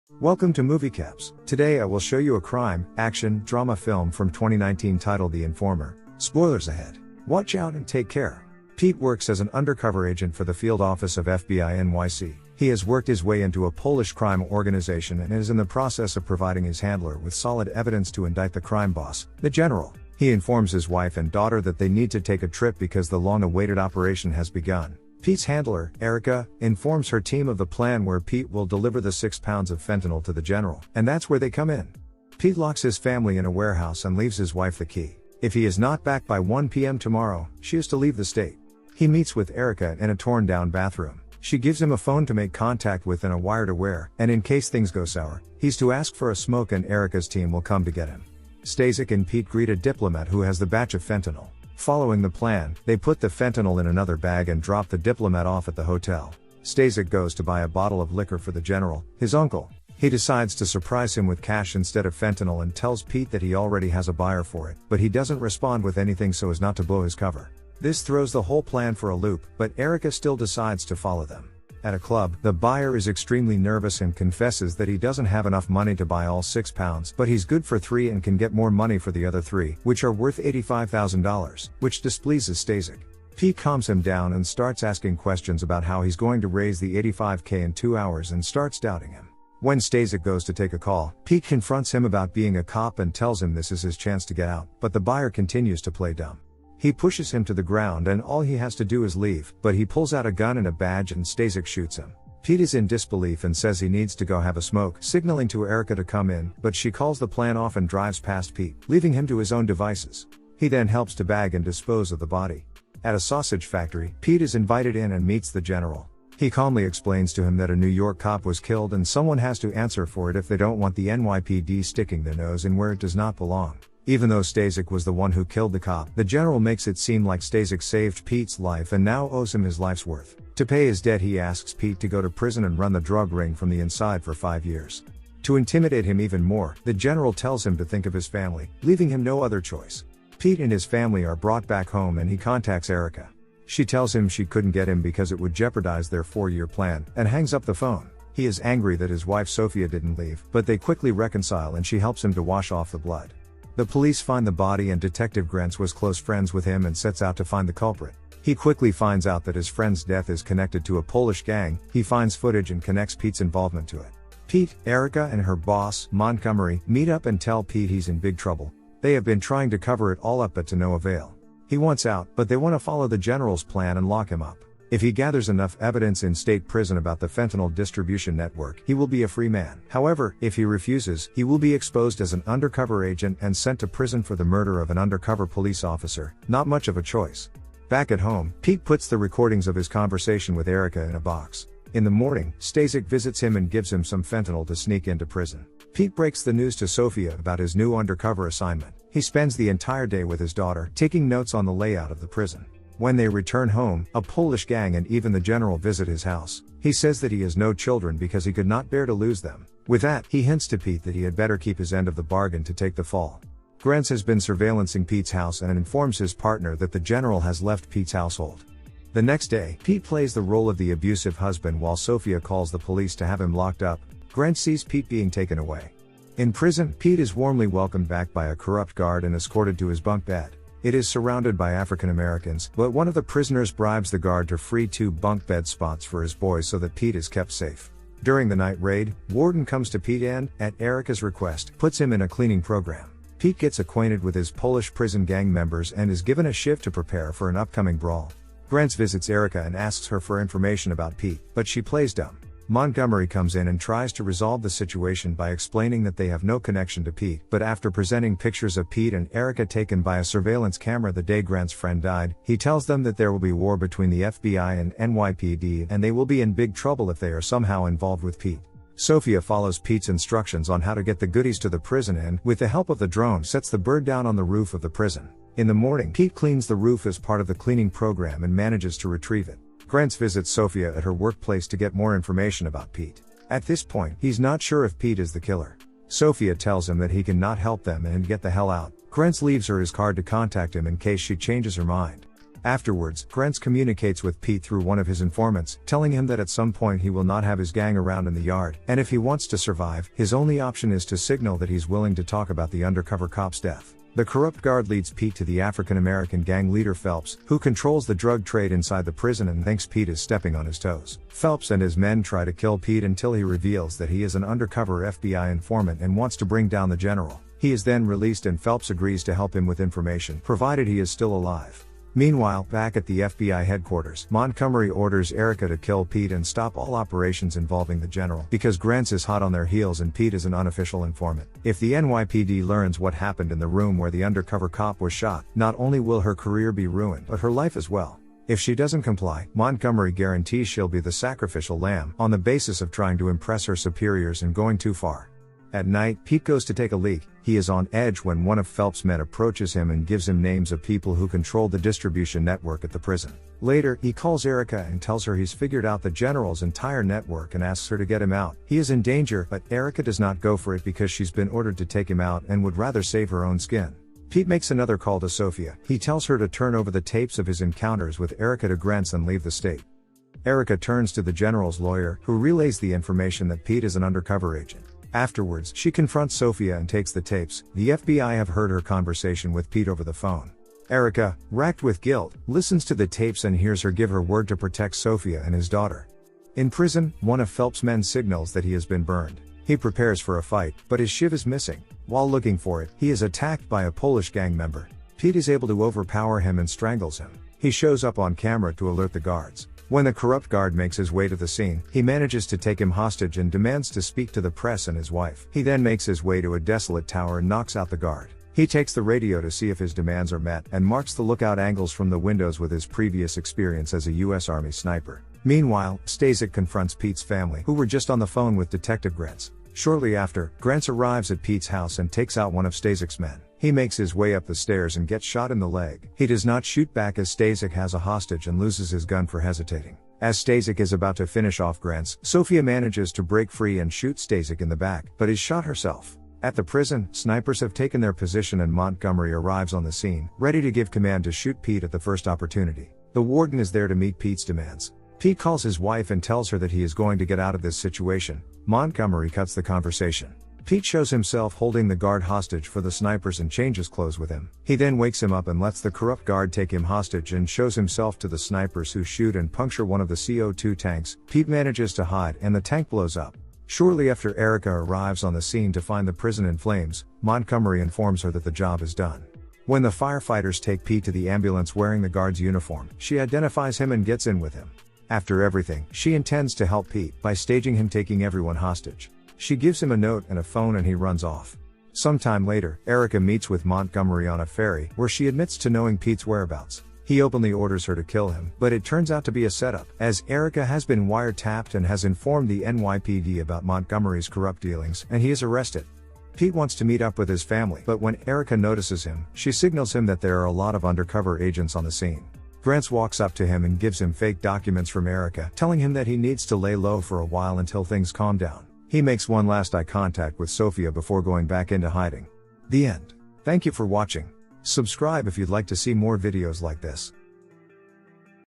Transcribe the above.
Welcome to Movie Caps. Today I will show you a crime, action, drama film from 2019 titled The Informer. Spoilers ahead. Watch out and take care. Pete works as an undercover agent for the field office of FBI NYC. He has worked his way into a Polish crime organization and is in the process of providing his handler with solid evidence to indict the crime boss, the general. He informs his wife and daughter that they need to take a trip because the long-awaited operation has begun. Pete's handler, Erica, informs her team of the plan where Pete will deliver the 6 pounds of fentanyl to the general, and that's where they come in. Pete locks his family in a warehouse and leaves his wife the key. If he is not back by 1 p.m. tomorrow, she is to leave the state. He meets with Erica in a torn-down bathroom. She gives him a phone to make contact with and a wire to wear, and in case things go sour, he's to ask for a smoke and Erica's team will come to get him. Stasek and Pete greet a diplomat who has the batch of fentanyl. Following the plan, they put the fentanyl in another bag and drop the diplomat off at the hotel. Stasek goes to buy a bottle of liquor for the general, his uncle. He decides to surprise him with cash instead of fentanyl and tells Pete that he already has a buyer for it, but he doesn't respond with anything so as not to blow his cover. This throws the whole plan for a loop, but Erica still decides to follow them. At a club, the buyer is extremely nervous and confesses that he doesn't have enough money to buy all 6 pounds, but he's good for 3 and can get more money for the other 3, which are worth $85,000, which displeases Stasek. Pete calms him down and starts asking questions about how he's going to raise the $85K in 2 hours and starts doubting him. When Stasek goes to take a call, Pete confronts him about being a cop and tells him this is his chance to get out, but the buyer continues to play dumb. He pushes him to the ground and all he has to do is leave, but he pulls out a gun and a badge and Stasek shoots him. Pete is in disbelief and says he needs to go have a smoke, signaling to Erica to come in, but she calls the plan off and drives past Pete, leaving him to his own devices. He then helps to bag and dispose of the body. At a sausage factory, Pete is invited in and meets the general. He calmly explains to him that a New York cop was killed and someone has to answer for it if they don't want the NYPD sticking their nose in where it does not belong. Even though Stasek was the one who killed the cop, the general makes it seem like Stasek saved Pete's life and now owes him his life's worth. To pay his debt, he asks Pete to go to prison and run the drug ring from the inside for 5 years. To intimidate him even more, the general tells him to think of his family, leaving him no other choice. Pete and his family are brought back home and he contacts Erica. She tells him she couldn't get him because it would jeopardize their 4-year plan, and hangs up the phone. He is angry that his wife Sophia didn't leave, but they quickly reconcile and she helps him to wash off the blood. The police find the body and Detective Grants was close friends with him and sets out to find the culprit. He quickly finds out that his friend's death is connected to a Polish gang. He finds footage and connects Pete's involvement to it. Pete, Erica and her boss, Montgomery, meet up and tell Pete he's in big trouble. They have been trying to cover it all up but to no avail. He wants out, but they want to follow the general's plan and lock him up. If he gathers enough evidence in state prison about the fentanyl distribution network, he will be a free man. However, if he refuses, he will be exposed as an undercover agent and sent to prison for the murder of an undercover police officer. Not much of a choice. Back at home, Pete puts the recordings of his conversation with Erica in a box. In the morning, Stasek visits him and gives him some fentanyl to sneak into prison. Pete breaks the news to Sophia about his new undercover assignment. He spends the entire day with his daughter, taking notes on the layout of the prison. When they return home, a Polish gang and even the general visit his house. He says that he has no children because he could not bear to lose them. With that, he hints to Pete that he had better keep his end of the bargain to take the fall. Grants has been surveillancing Pete's house and informs his partner that the general has left Pete's household. The next day, Pete plays the role of the abusive husband while Sophia calls the police to have him locked up. Grant sees Pete being taken away. In prison, Pete is warmly welcomed back by a corrupt guard and escorted to his bunk bed. It is surrounded by African Americans, but one of the prisoners bribes the guard to free 2 bunk bed spots for his boys so that Pete is kept safe. During the night raid, Warden comes to Pete and, at Erica's request, puts him in a cleaning program. Pete gets acquainted with his Polish prison gang members and is given a shift to prepare for an upcoming brawl. Grants visits Erica and asks her for information about Pete, but she plays dumb. Montgomery comes in and tries to resolve the situation by explaining that they have no connection to Pete, but after presenting pictures of Pete and Erica taken by a surveillance camera the day Grant's friend died, he tells them that there will be war between the FBI and NYPD and they will be in big trouble if they are somehow involved with Pete. Sophia follows Pete's instructions on how to get the goodies to the prison and, with the help of the drone, sets the bird down on the roof of the prison. In the morning, Pete cleans the roof as part of the cleaning program and manages to retrieve it. Grants visits Sophia at her workplace to get more information about Pete. At this point, he's not sure if Pete is the killer. Sophia tells him that he cannot help them and get the hell out. Grants leaves her his card to contact him in case she changes her mind. Afterwards, Grants communicates with Pete through one of his informants, telling him that at some point he will not have his gang around in the yard, and if he wants to survive, his only option is to signal that he's willing to talk about the undercover cop's death. The corrupt guard leads Pete to the African-American gang leader Phelps, who controls the drug trade inside the prison and thinks Pete is stepping on his toes. Phelps and his men try to kill Pete until he reveals that he is an undercover FBI informant and wants to bring down the general. He is then released and Phelps agrees to help him with information, provided he is still alive. Meanwhile, back at the FBI headquarters, Montgomery orders Erica to kill Pete and stop all operations involving the general, because Grants is hot on their heels and Pete is an unofficial informant. If the NYPD learns what happened in the room where the undercover cop was shot, not only will her career be ruined, but her life as well. If she doesn't comply, Montgomery guarantees she'll be the sacrificial lamb, on the basis of trying to impress her superiors and going too far. At night, Pete goes to take a leak. He is on edge when one of Phelps' men approaches him and gives him names of people who control the distribution network at the prison. Later, he calls Erica and tells her he's figured out the general's entire network and asks her to get him out. He is in danger, but Erica does not go for it because she's been ordered to take him out and would rather save her own skin. Pete makes another call to Sophia. He tells her to turn over the tapes of his encounters with Erica to Grants and leave the state. Erica turns to the general's lawyer, who relays the information that Pete is an undercover agent. Afterwards, she confronts Sophia and takes the tapes. The FBI have heard her conversation with Pete over the phone. Erica, racked with guilt, listens to the tapes and hears her give her word to protect Sophia and his daughter. In prison, one of Phelps' men signals that he has been burned. He prepares for a fight, but his shiv is missing. While looking for it, he is attacked by a Polish gang member. Pete is able to overpower him and strangles him. He shows up on camera to alert the guards. When the corrupt guard makes his way to the scene, he manages to take him hostage and demands to speak to the press and his wife. He then makes his way to a desolate tower and knocks out the guard. He takes the radio to see if his demands are met and marks the lookout angles from the windows with his previous experience as a U.S. Army sniper. Meanwhile, Stasek confronts Pete's family, who were just on the phone with Detective Grants. Shortly after, Grants arrives at Pete's house and takes out one of Stasek's men. He makes his way up the stairs and gets shot in the leg. He does not shoot back as Stasek has a hostage and loses his gun for hesitating. As Stasek is about to finish off Grants, Sophia manages to break free and shoot Stasek in the back, but is shot herself. At the prison, snipers have taken their position and Montgomery arrives on the scene, ready to give command to shoot Pete at the first opportunity. The warden is there to meet Pete's demands. Pete calls his wife and tells her that he is going to get out of this situation. Montgomery cuts the conversation. Pete shows himself holding the guard hostage for the snipers and changes clothes with him. He then wakes him up and lets the corrupt guard take him hostage and shows himself to the snipers, who shoot and puncture one of the CO2 tanks. Pete manages to hide and the tank blows up. Shortly after Erica arrives on the scene to find the prison in flames, Montgomery informs her that the job is done. When the firefighters take Pete to the ambulance wearing the guard's uniform, she identifies him and gets in with him. After everything, she intends to help Pete by staging him taking everyone hostage. She gives him a note and a phone and he runs off. Sometime later, Erica meets with Montgomery on a ferry, where she admits to knowing Pete's whereabouts. He openly orders her to kill him, but it turns out to be a setup, as Erica has been wiretapped and has informed the NYPD about Montgomery's corrupt dealings, and he is arrested. Pete wants to meet up with his family, but when Erica notices him, she signals him that there are a lot of undercover agents on the scene. Grants walks up to him and gives him fake documents from Erica, telling him that he needs to lay low for a while until things calm down. He makes one last eye contact with Sophia before going back into hiding. The end. Thank you for watching. Subscribe if you'd like to see more videos like this.